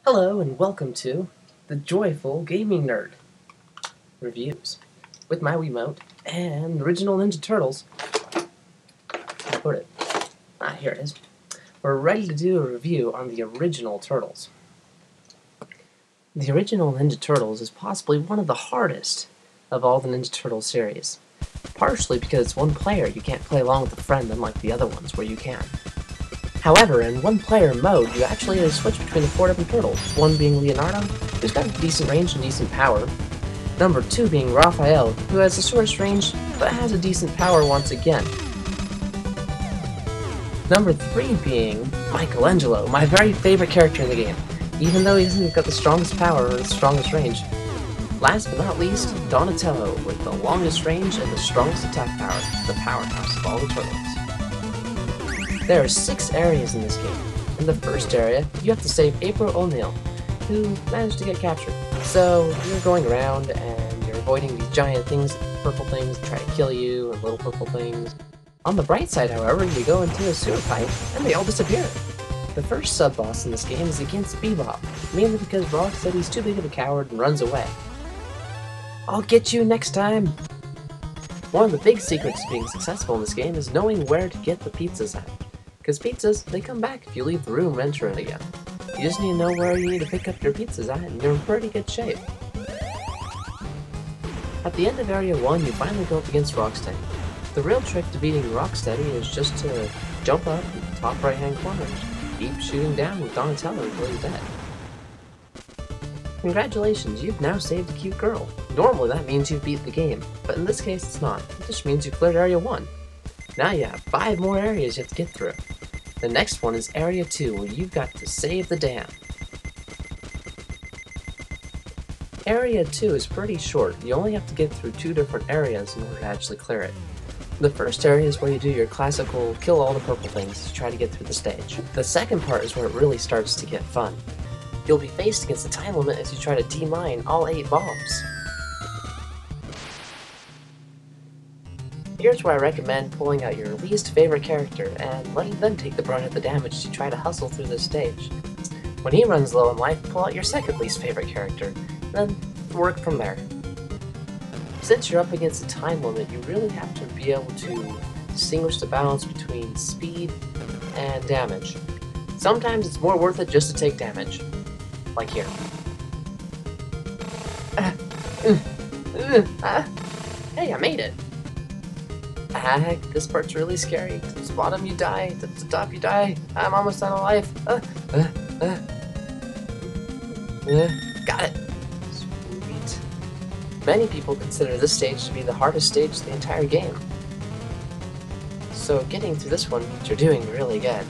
Hello and welcome to the Joyful Gaming Nerd Reviews with my Wiimote and original Ninja Turtles. I put it. Here it is. We're ready to do a review on the original Turtles. The original Ninja Turtles is possibly one of the hardest of all the Ninja Turtle series. Partially because it's one player, you can't play along with a friend unlike the other ones where you can. However, in one-player mode, you actually switch between the four different turtles, one being Leonardo, who's got a decent range and decent power, number 2 being Raphael, who has the shortest range, but has a decent power once again, number 3 being Michelangelo, my very favorite character in the game, even though he hasn't got the strongest power or the strongest range. Last but not least, Donatello, with the longest range and the strongest attack power, the powerhouse of all the turtles. There are 6 areas in this game. In the first area, you have to save April O'Neil, who managed to get captured. So you're going around and you're avoiding these giant things, purple things, that try to kill you, and little purple things. On the bright side, however, you go into a sewer pipe and they all disappear. The first sub-boss in this game is against Bebop, mainly because Rock said he's too big of a coward and runs away. I'll get you next time! One of the big secrets to being successful in this game is knowing where to get the pizzas at. Because pizzas, they come back if you leave the room and enter it again. You just need to know where you need to pick up your pizzas at, and you're in pretty good shape. At the end of Area 1, you finally go up against Rocksteady. The real trick to beating Rocksteady is just to jump up in the top right-hand corner, keep shooting down with Donatello until he's dead. Congratulations, you've now saved a cute girl. Normally that means you've beat the game, but in this case it's not. It just means you cleared Area 1. Now you have 5 more areas you have to get through. The next one is Area 2, where you've got to save the dam. Area 2 is pretty short. You only have to get through 2 different areas in order to actually clear it. The first area is where you do your classical kill all the purple things to try to get through the stage. The second part is where it really starts to get fun. You'll be faced against the time limit as you try to demine all 8 bombs. Here's where I recommend pulling out your least favorite character and letting them take the brunt of the damage as you try to hustle through this stage. When he runs low in life, pull out your second least favorite character, then work from there. Since you're up against a time limit, you really have to be able to distinguish the balance between speed and damage. Sometimes it's more worth it just to take damage, like here. Hey, I made it! Heck, this part's really scary. To the bottom you die, to the top you die. I'm almost out of life. Got it. Sweet. Many people consider this stage to be the hardest stage of the entire game. So getting through this one means you're doing really good.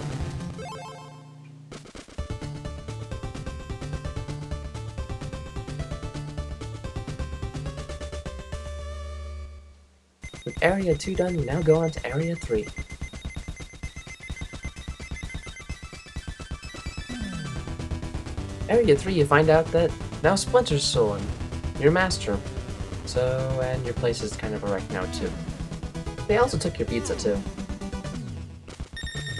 With Area 2 done, you now go on to Area 3. Area 3, you find out that now Splinter's stolen your master. And your place is kind of a wreck now too. They also took your pizza too.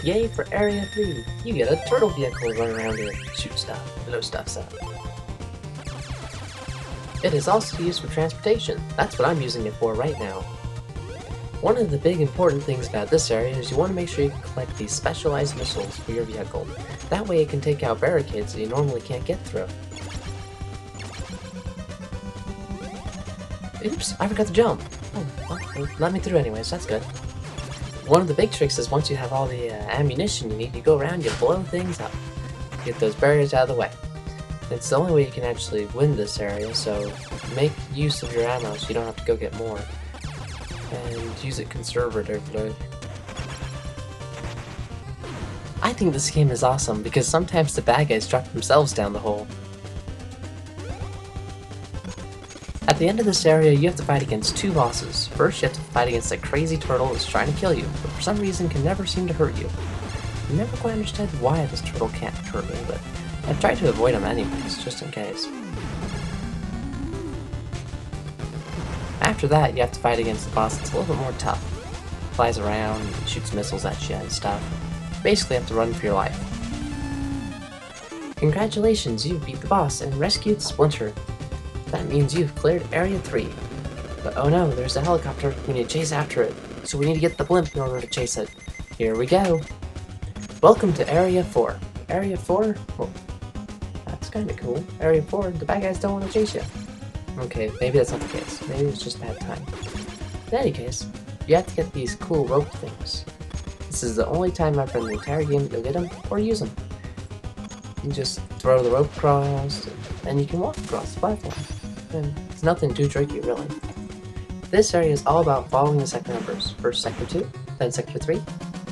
Yay for Area 3! You get a turtle vehicle to run around here, shoot stuff, blow stuff up. It is also used for transportation. That's what I'm using it for right now. One of the big important things about this area is you want to make sure you can collect these specialized missiles for your vehicle. That way it can take out barricades that you normally can't get through. Oops, I forgot to jump. Oh, well, let me through anyways, that's good. One of the big tricks is once you have all the ammunition you need, you go around, you blow things up. Get those barriers out of the way. It's the only way you can actually win this area, so make use of your ammo so you don't have to go get more. And use it conservatively. I think this game is awesome because sometimes the bad guys drop themselves down the hole. At the end of this area, you have to fight against 2 bosses. First, you have to fight against a crazy turtle that's trying to kill you, but for some reason can never seem to hurt you. I never quite understood why this turtle can't hurt me, but I've tried to avoid him anyways, just in case. After that, you have to fight against the boss that's a little bit more tough. Flies around, and shoots missiles at you and stuff. Basically, you have to run for your life. Congratulations, you beat the boss and rescued Splinter. That means you've cleared Area 3. But oh no, there's a helicopter. We need to chase after it. So we need to get the blimp in order to chase it. Here we go. Welcome to Area 4. Area 4? Well, that's kinda cool. Area 4, the bad guys don't want to chase you. Okay, maybe that's not the case. Maybe it's just bad time. In any case, you have to get these cool rope things. This is the only time ever in the entire game that you'll get them or use them. You just throw the rope across, and you can walk across the platform. And it's nothing too tricky, really. This area is all about following the sector numbers. First Sector 2, then Sector 3,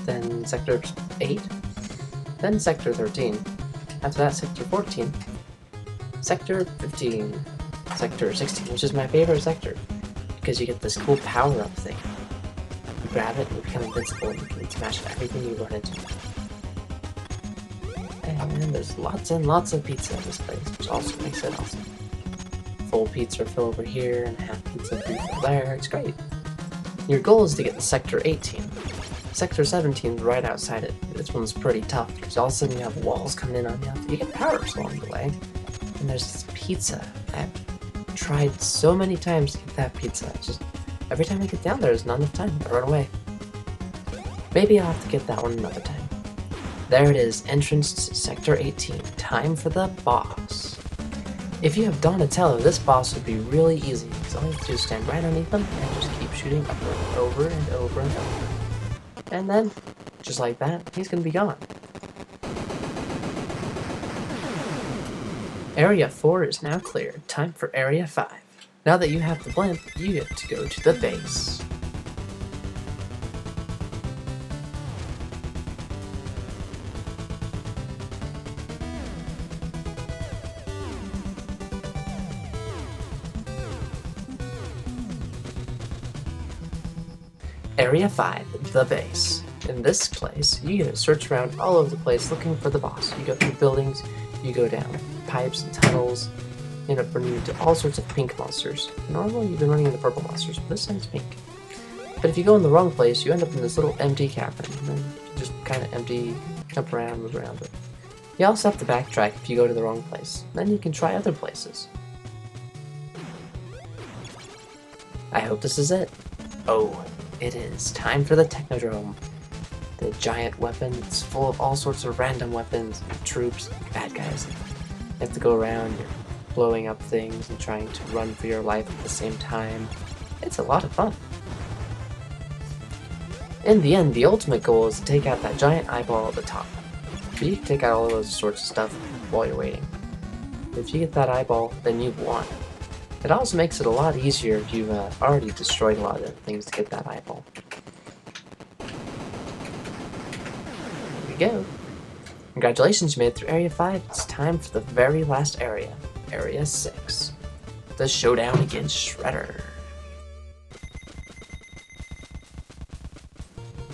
then Sector 8, then Sector 13. After that, Sector 14, Sector 15, Sector 16, which is my favorite sector, because you get this cool power-up thing. You grab it and you become invincible and you can smash everything you run into. And there's lots and lots of pizza in this place, which also makes it awesome. Full pizza fill over here and half pizza fill there. It's great. Your goal is to get to Sector 18. Sector 17 is right outside it. This one's pretty tough because all of a sudden you have walls coming in on you. You get powers along the way. And there's this pizza. I've tried so many times to get that pizza. It's just every time I get down there, there's not enough time. I run away. Maybe I'll have to get that one another time. There it is, entrance to Sector 18. Time for the boss. If you have Donatello, this boss would be really easy, because all you have to do is stand right underneath him and just keep shooting upward, over and over and over. And then, just like that, he's gonna be gone. Area 4 is now cleared. Time for Area 5. Now that you have the blimp, you get to go to the base. Area 5, the base. In this place, you get to search around all over the place looking for the boss. You go through buildings, you go down pipes and tunnels, you end up running into all sorts of pink monsters. Normally you've been running into purple monsters, but this time it's pink. But if you go in the wrong place, you end up in this little empty cavern, and then you just kind of empty, jump around, move around it. You also have to backtrack if you go to the wrong place. Then you can try other places. I hope this is it. Oh. It is time for the Technodrome. The giant weapon, it's full of all sorts of random weapons, troops, bad guys. You have to go around, you're blowing up things and trying to run for your life at the same time. It's a lot of fun. In the end, the ultimate goal is to take out that giant eyeball at the top. But you can take out all those sorts of stuff while you're waiting. If you get that eyeball, then you've won. It also makes it a lot easier if you've already destroyed a lot of things to get that eyeball. There we go. Congratulations, you made it through Area 5. It's time for the very last area, Area 6. The showdown against Shredder.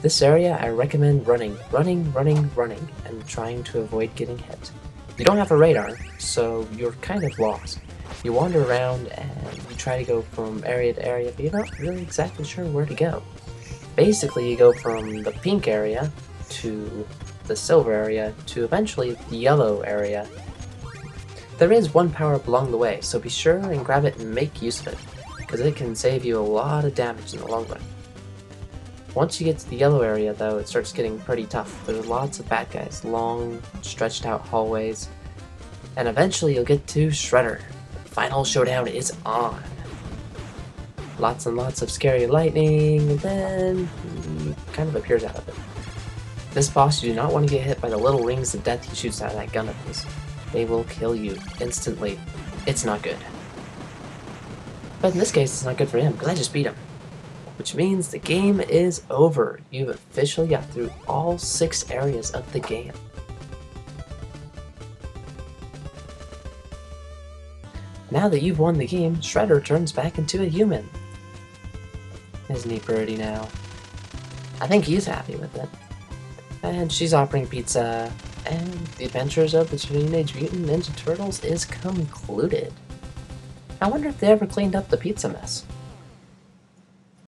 This area, I recommend running, and trying to avoid getting hit. You don't have a radar, so you're kind of lost. You wander around and you try to go from area to area, but you're not really exactly sure where to go. Basically, you go from the pink area to the silver area to eventually the yellow area. There is one power-up along the way, so be sure and grab it and make use of it, because it can save you a lot of damage in the long run. Once you get to the yellow area, though, it starts getting pretty tough. There's lots of bad guys, long, stretched-out hallways, and eventually you'll get to Shredder. Final showdown is on. Lots and lots of scary lightning, and then he kind of appears out of it. This boss, you do not want to get hit by the little rings of death he shoots out of that gun of his. They will kill you instantly. It's not good. But in this case, it's not good for him, because I just beat him. Which means the game is over. You've officially got through all 6 areas of the game. Now that you've won the game, Shredder turns back into a human. Isn't he pretty now? I think he's happy with it. And she's offering pizza, and the adventures of the Teenage Mutant Ninja Turtles is concluded. I wonder if they ever cleaned up the pizza mess.